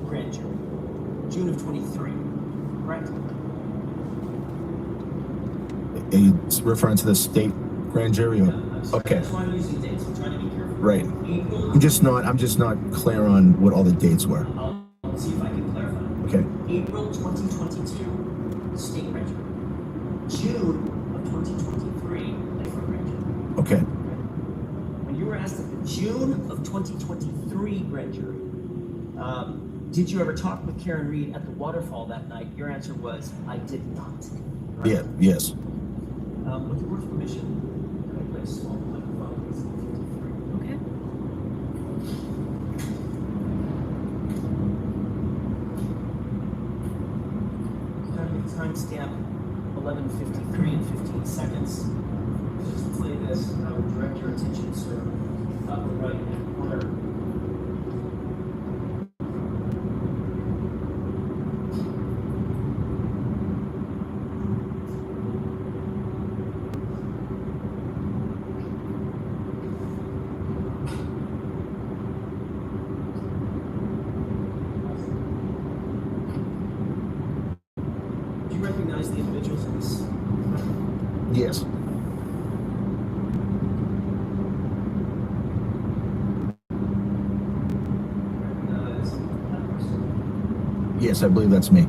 grand jury, June of 23, correct? It's referring to the state grand jury? Okay. That's why I'm using dates. I'm trying to be careful. Right. I'm just not clear on what all the dates were. I'll see if I can clarify. Okay. April 2022, state grand jury. June of 2023, different grand jury. Okay. When you were asked at the June of 2023 grand jury, did you ever talk with Karen Reed at the waterfall that night? Your answer was, I did not. Right? Yeah, yes. With your board's permission, can I play a small microphone? Okay. Timestamp 11:53 and 15 seconds. Just play this. I will direct your attention, sir, up the right hand corner. Do you recognize the individuals in this? Yes. Yes, I believe that's me.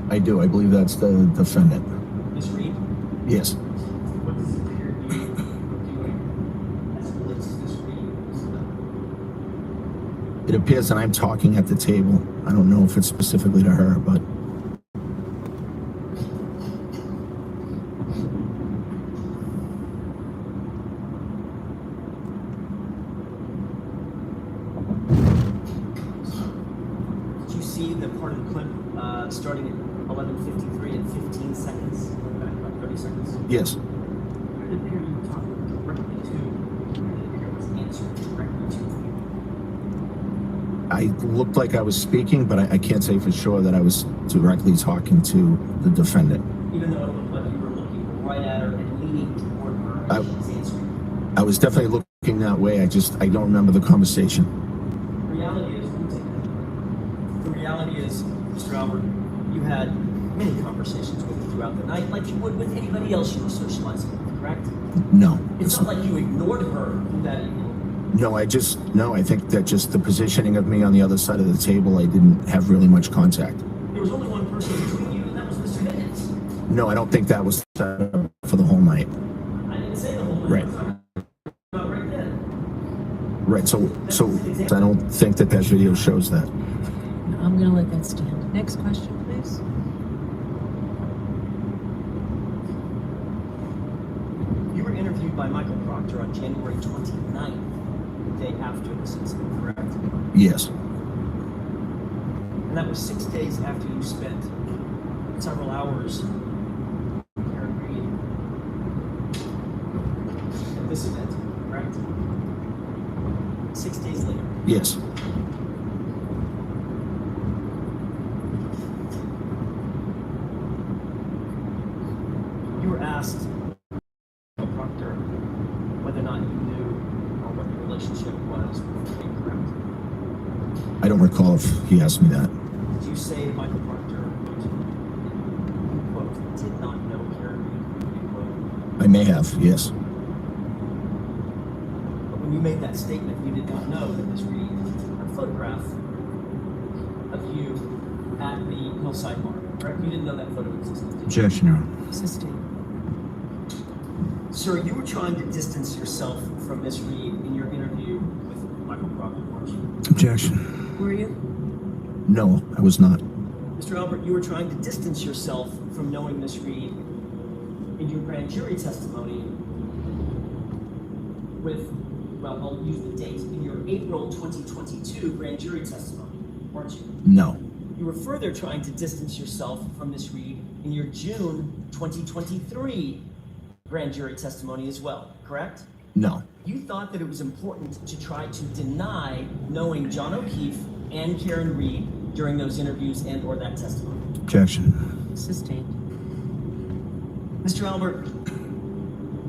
I do. I believe that's the defendant. Ms. Reed? Yes. What does it appear to you doing as it relates to this Reed? It appears that I'm talking at the table. I don't know if it's specifically to her, but Did you see the part of the clip starting at 11:53 and 15 seconds? Back about 30 seconds? yes. Where did it appear you were talking directly to? Where did it appear was answering directly to? I looked like I was speaking, but I can't say for sure that I was directly talking to the defendant. Even though it looked like you were looking right at her and leaning toward her and she's answering. I was definitely looking that way. I don't remember the conversation. The reality is, Mr. Albert, you had many conversations with her throughout the night, like you would with anybody else you were socializing with, correct? No. It's not like you ignored her that evening. No, I think that just the positioning of me on the other side of the table, I didn't have really much contact. There was only one person between you, and that was Mr. Higgins. No, I don't think that was set up for the whole night. I didn't say the whole night. Right. I was talking about right then. Right. So I don't think that video shows that. I'm gonna let that stand. Next question, please. You were interviewed by Michael Proctor on January 29th, the day after this incident, correct? Yes. And that was 6 days after you spent several hours Karen Reed at this event, correct? 6 days later. Yes. You were asked, Proctor, whether or not you knew or what your relationship was with Karen, correct? I don't recall if he asked me that. Did you say to Michael Proctor, you quote, did not know Karen Reed, you quote? I may have, yes. But when you made that statement, you did not know that Ms. Reed had a photograph of you at the Hillside Bar, correct? You didn't know that photo existed, did you? Objection, Your Honor. Sustained. Sir, you were trying to distance yourself from Ms. Reed in your interview with Michael Proctor, weren't you? Objection. Were you? No, I was not. Mr. Albert, you were trying to distance yourself from knowing Ms. Reed in your grand jury testimony with, well, I'll use the date, in your April 2022 grand jury testimony, weren't you? No. You were further trying to distance yourself from Ms. Reed in your June 2023 grand jury testimony as well, correct? No. You thought that it was important to try to deny knowing John O'Keefe and Karen Reed during those interviews and or that testimony. Objection. Sustained. Mr. Albert,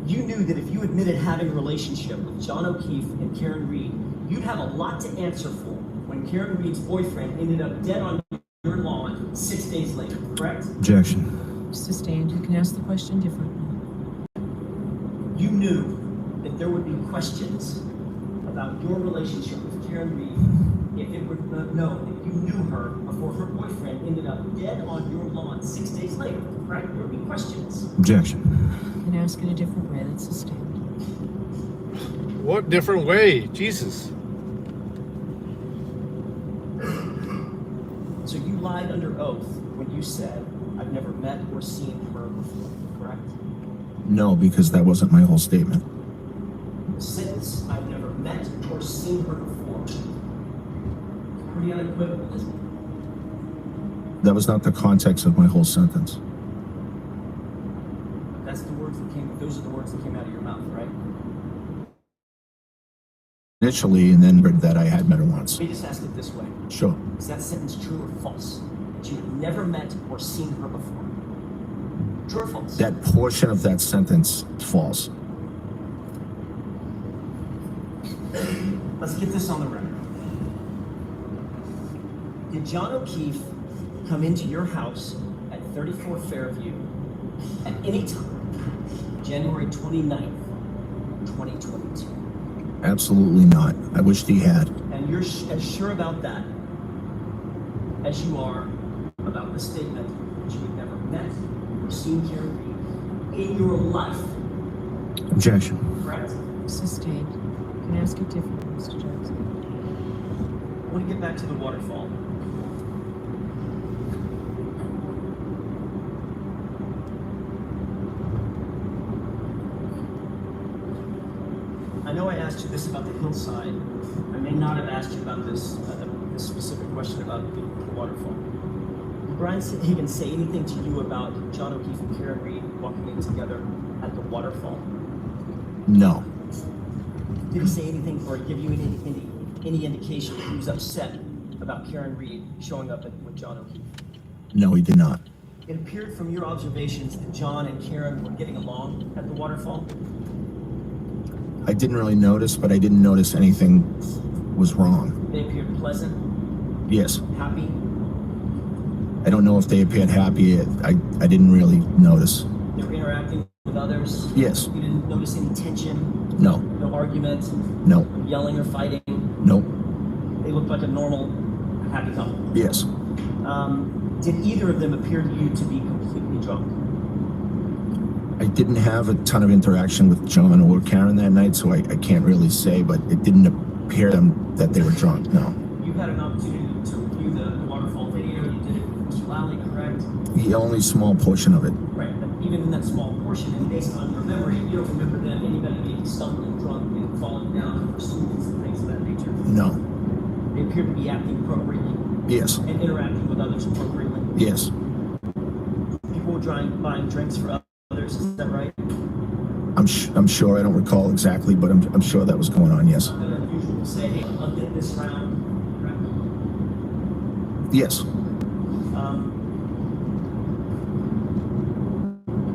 you knew that if you admitted having a relationship with John O'Keefe and Karen Reed, you'd have a lot to answer for when Karen Reed's boyfriend ended up dead on your lawn 6 days later, correct? Objection. Sustained. You can ask the question differently. You knew that there would be questions about your relationship with Karen Reed if it were known that you knew her before her boyfriend ended up dead on your lawn 6 days later, correct? There would be questions. Objection. You can ask in a different way. That's sustained. What different way? Jesus. So you lied under oath when you said, I've never met or seen her before, correct? No, because that wasn't my whole statement. Since I've never met or seen her before. Pretty unequivocal, isn't it? That was not the context of my whole sentence. That's the words that came, those are the words that came out of your mouth, right? Initially, and then read that I had met her once. Let me just ask it this way. Sure. Is that sentence true or false? That you had never met or seen her before? True or false? That portion of that sentence is false. Let's get this on the record. Did John O'Keefe come into your house at 34 Fairview at any time, January 29th, 2022? Absolutely not. I wished he had. And you're as sure about that as you are about the statement that you had never met or seen Karen Reed in your life. Objection. Correct? Sustained. You can ask it differently, Mr. Jackson. I want to get back to the waterfall. I know I asked you this about the hillside. I may not have asked you about this specific question about the waterfall. Did Brian Higgins say anything to you about John O'Keefe and Karen Reed walking in together at the waterfall? No. Did he say anything or give you any indication that he was upset about Karen Reed showing up with John O'Keefe? No, he did not. It appeared from your observations that John and Karen were getting along at the waterfall. I didn't really notice, but I didn't notice anything was wrong. They appeared pleasant, Yes. happy. I don't know if they appeared happy. I didn't really notice. They were interacting with others. Yes. You didn't notice any tension. No. No argument. No. No yelling or fighting. Nope. They looked like a normal, happy couple. Yes. Did either of them appear to you to be completely drunk? I didn't have a ton of interaction with John or Karen that night, so I can't really say, but it didn't hear them that they were drunk. No. You had an opportunity to review the waterfall video. You did it with Mr. Lally, correct? The only small portion of it. Right, but even in that small portion, and based on your memory, you don't remember then anybody being stumbling drunk and falling down or students and things of that nature? No. They appear to be acting appropriately. Yes. And interacting with others appropriately. Yes. People were buying drinks for others, is that right? I'm sure. I don't recall exactly, but I'm sure that was going on. Yes. Not unusual to say, hey, I'll get this round. Correct? Yes.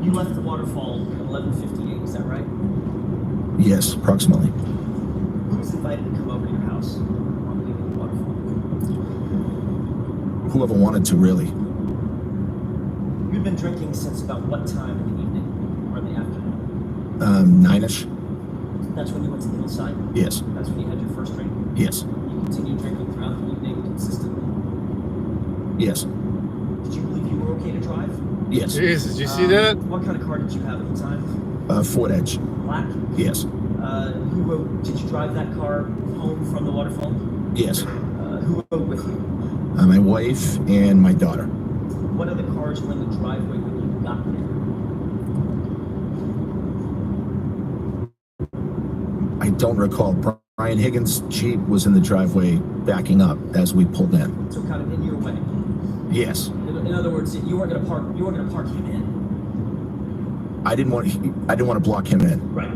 You left the waterfall at 11:58. Is that right? Yes, approximately. Who was invited to come over to your house on leaving the waterfall? Whoever wanted to, really. You've been drinking since about what time in the evening or the afternoon? 9-ish. That's when you went to the hillside? Yes. That's when you had your first drink? Yes. You continued drinking throughout the evening consistently? Yes. Did you believe you were okay to drive? Yes. Jesus, did you see that? What kind of car did you have at the time? Ford Edge. Black? Yes. Did you drive that car home from the waterfall? Yes. Who rode with you? My wife and my daughter. What other cars were in the driveway when you got there? I don't recall. Brian Higgins' Jeep was in the driveway backing up as we pulled in. So kind of in your way? Yes. In other words, you weren't going to park him in? I didn't want to block him in. Right.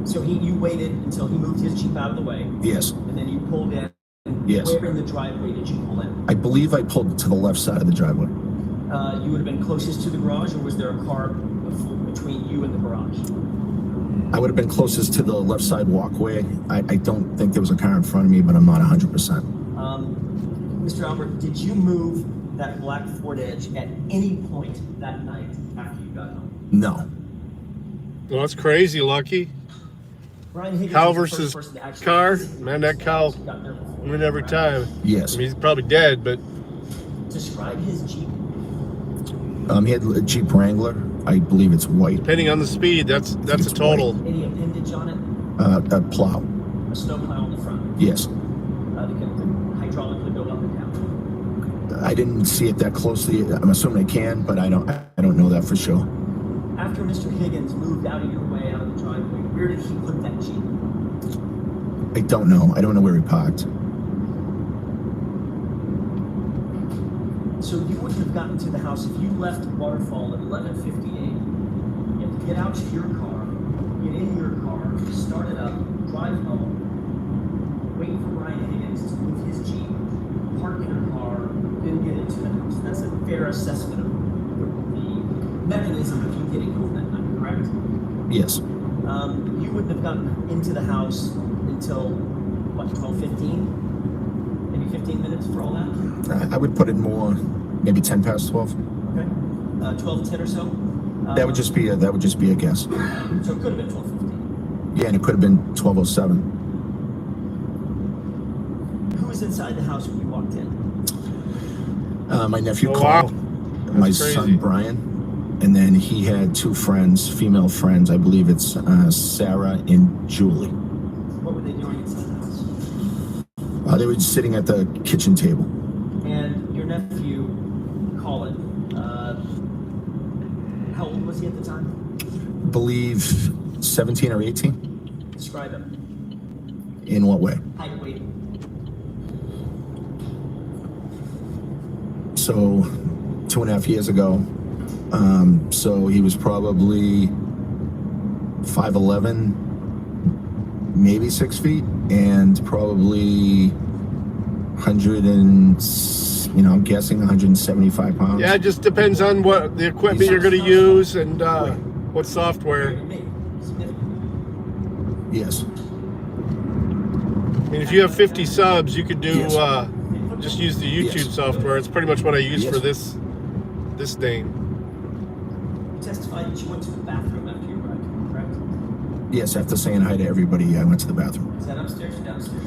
So you waited until he moved his Jeep out of the way? Yes. And then you pulled in? Yes. Where in the driveway did you pull in? I believe I pulled to the left side of the driveway. You would have been closest to the garage, or was there a car between you and the garage? I would have been closest to the left side walkway. I don't think there was a car in front of me, but I'm not 100%. Mr. Albert, did you move that black Ford Edge at any point that night after you got home? No. Well, that's crazy, Lucky. Brian Higgins Cow was the versus first person to actually car. physically Man, that cow got there before win you, every right? time. Yes. I mean, he's probably dead, but Describe his Jeep. He had a Jeep Wrangler. I believe it's white. depending on the speed, that's a total. Any appendage on it? A plow. A snow plow on the front? Yes. The hydraulically go up and down? I didn't see it that closely. I'm assuming I can, but I don't know that for sure. After Mr. Higgins moved out of your way, out of the driveway, where did he put that Jeep? I don't know. I don't know where he parked. So you wouldn't have gotten to the house if you left Waterfall at 11:58. You have to get out to your car, get in your car, start it up, drive home, wait for Brian Higgins to move his Jeep, park your car, then get into the house. That's a fair assessment of the mechanism of you getting home that night, correct? Yes. You wouldn't have gotten into the house until, what, 12:15? Maybe 15 minutes for all that? I would put it more, maybe 10 past 12. Okay. 12:10 or so? That would just be a guess. So it could have been 12:15. Yeah, and it could have been 12:07. Who was inside the house when you walked in? My nephew Oh, Carl, wow. my That's crazy. son Brian, and then he had two friends, female friends. I believe it's Sarah and Julie. What were they doing inside the house? They were just sitting at the kitchen table. And your nephew, Colin, how old was he at the time? I believe 17 or 18. Describe him. In what way? Height, weight. So 2.5 years ago, so he was probably 5'11", maybe 6 feet, and probably 100 and, I'm guessing 175 pounds. Yeah, it just depends on what the equipment you're going to use and what software. Yes. I mean, if you have 50 subs, you could do just use the YouTube software. It's pretty much what I use for this thing. You testified that you went to the bathroom after you arrived, correct? Yes, after saying hi to everybody, I went to the bathroom. Is that upstairs or downstairs?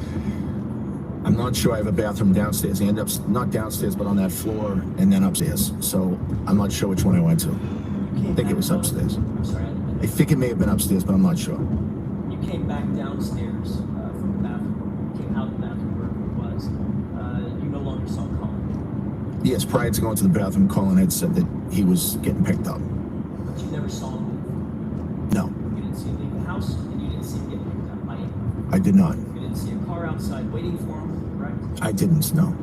I'm not sure. I have a bathroom downstairs. I end up not downstairs, but on that floor, and then upstairs. So I'm not sure which one I went to. I think it was upstairs. I'm sorry. I think it may have been upstairs, but I'm not sure. You came back downstairs from the bathroom. Yes, prior to going to the bathroom, Colin had said that he was getting picked up. But you never saw him? No. You didn't see him leave the house, and you didn't see him get picked up by anyone? I did not. You didn't see a car outside waiting for him, correct? I didn't, no.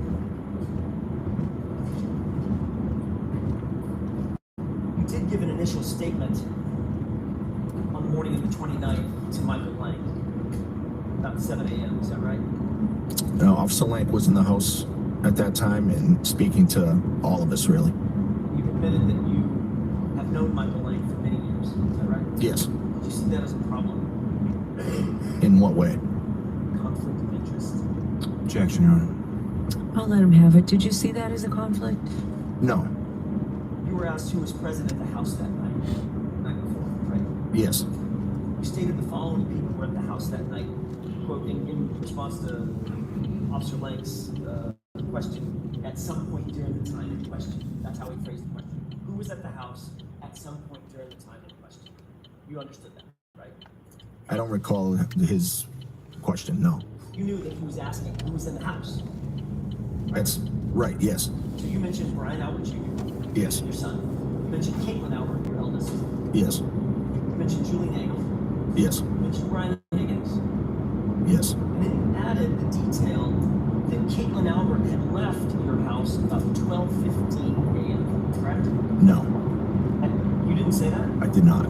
You did give an initial statement on the morning of the 29th to Michael Lang, about 7 a.m., is that right? No, Officer Lank was in the house at that time and speaking to all of us, really. You've admitted that you have known Michael Lang for many years, is that right? Yes. Did you see that as a problem? In what way? Conflict of interest? Objection, Your Honor. I'll let him have it. Did you see that as a conflict? No. You were asked who was present at the house that night before, right? Yes. You stated the following people were at the house that night, quote, in response to Officer Lank's question, at some point during the time in question. That's how he phrased the question. Who was at the house at some point during the time in question? You understood that, right? I don't recall his question, no. You knew that he was asking who was in the house. Right? That's right, yes. So you mentioned Brian Albert Jr., Yes. your son. You mentioned Caitlin Albert, your eldest. Yes. You mentioned Julie Nagel. Yes. You mentioned Brian Higgins. Yes. And then you added the detail that Caitlin Albert had left your house about 12:15 a.m., correct? No. And you didn't say that? I did not.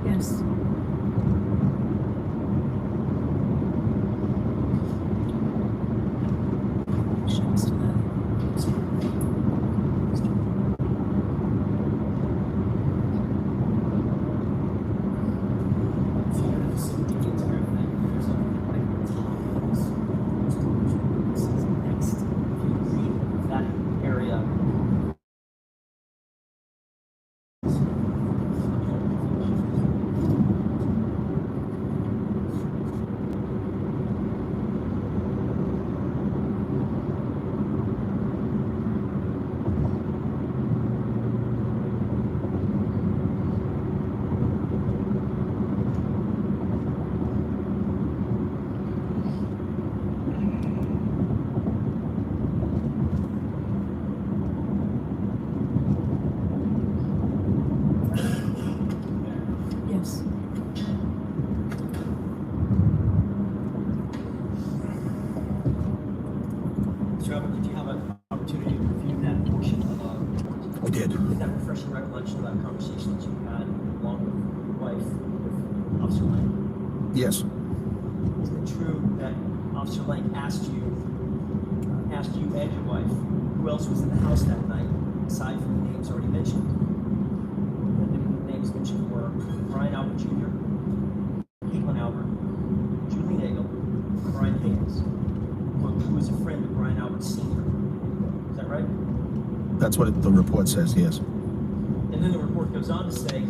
Yes. Shows to that. Yes. Mr. Albert, did you have an opportunity to review that portion of the report? I did. Did that refresh your recollection of that conversation that you had along with your wife, with Officer Lang? Yes. Isn't it true that Officer Lang asked you and your wife, who else was in the house that night, aside from the names already mentioned? The names mentioned were Brian Albert Jr., Caitlin Albert, Julie Nagel, Brian Higgins, who was a friend of Brian Albert Sr. Is that right? That's what the report says, yes. And then the report goes on to say,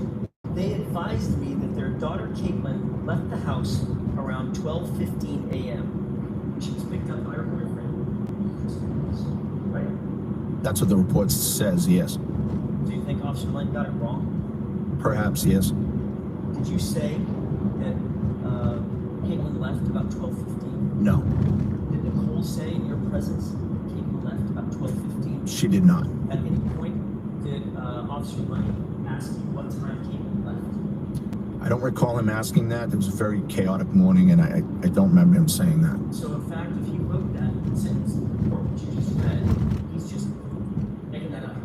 they advised me that their daughter Caitlin left the house around 12:15 a.m. She was picked up by her boyfriend. Right? That's what the report says, yes. Do you think Officer Lang got it wrong? Perhaps, yes. Did you say that Caitlin left about 12:15? No. Did Nicole say in your presence that Caitlin left about 12:15? She did not. At any point, did Officer Lang ask you what time Caitlin left? I don't recall him asking that. It was a very chaotic morning, and I don't remember him saying that. So, in fact, if you wrote that sentence in the report which you just read, he's just making that up.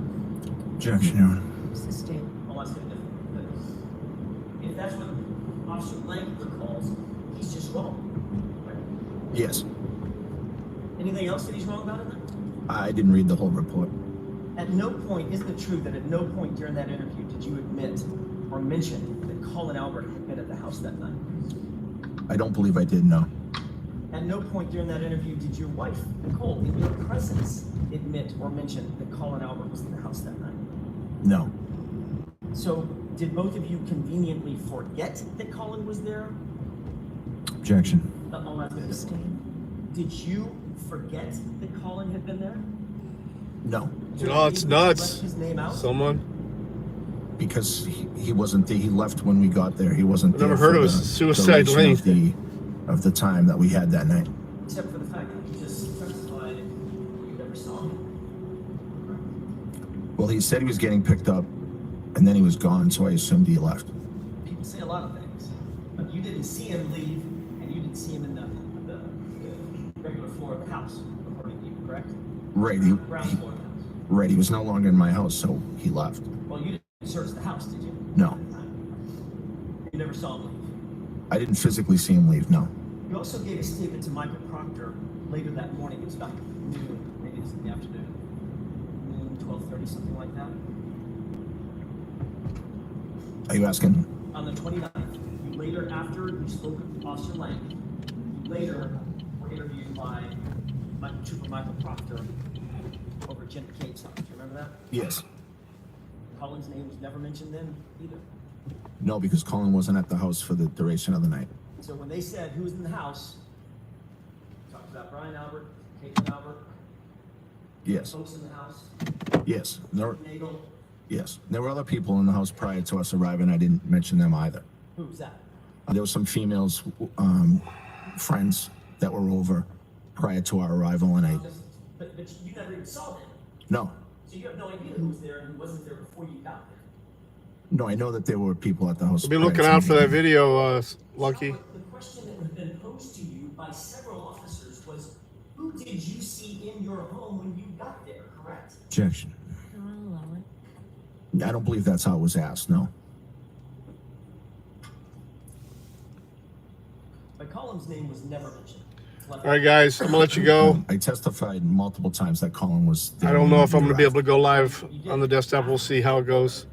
Objection, Your Honor. Sustained. Oh, that's good. If that's what Officer Lang recalls, he's just wrong. Right? Yes. Anything else that he's wrong about in that? I didn't read the whole report. At no point, isn't it true that at no point during that interview did you admit or mention that Colin Albert had been at the house that night? I don't believe I did, no. At At no point during that interview did your wife, Nicole, in your presence, admit or mention that Colin Albert was in the house that night. No. So, did both of you conveniently forget that Colin was there? Objection. Oh, that's good. Did you forget that Colin had been there? No. Oh, it's nuts. His name out? Someone. Because he wasn't there. He left when we got there. He wasn't there. Never heard for of a the suicide duration lane. of the time that we had that night. Except for the fact that you just testified you never saw him. Well, he said he was getting picked up, and then he was gone, so I assumed he left. People say a lot of things, but you didn't see him leave, and you didn't see him in the regular floor of the house, according to you, correct? Right. Ground floor of the house. Right. He was no longer in my house, so he left. Well, you didn't search the house, did you? No. You never saw him leave. I didn't physically see him leave. No. You also gave a statement to Michael Proctor later that morning. It was about noon, maybe it was in the afternoon, noon, 12:30, something like that. Are you asking? On the 29th, you later, after you spoke with Officer Lang, you later were interviewed by Trooper Michael Proctor over at Jim McCabe's house. Do you remember that? Yes. Colin's name was never mentioned then either. No, because Colin wasn't at the house for the duration of the night. So when they said who was in the house, talked about Brian Albert, Caitlin Albert, Yes. folks in the house, Yes. There, Nagel. yes. There were other people in the house prior to us arriving. I didn't mention them either. Who was that? There were some females, friends that were over prior to our arrival, and I. But you never even saw them. No. So you have no idea who was there and who wasn't there before you got there. No, I know that there were people at the house. Be looking out for that video, Lucky. The question that had been posed to you by several officers was, who did you see in your home when you got there, correct? Objection. I'll allow it. I don't believe that's how it was asked. No. But Colin's name was never mentioned. All right, guys, I'm gonna let you go. I testified multiple times that Colin was there. I don't know if I'm gonna be able to go live on the desktop. We'll see how it goes.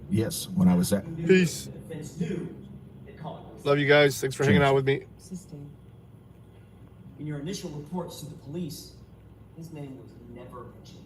Yes, when I was at. Peace. Love you guys. Thanks for hanging out with me. In your initial reports to the police, his name was never mentioned.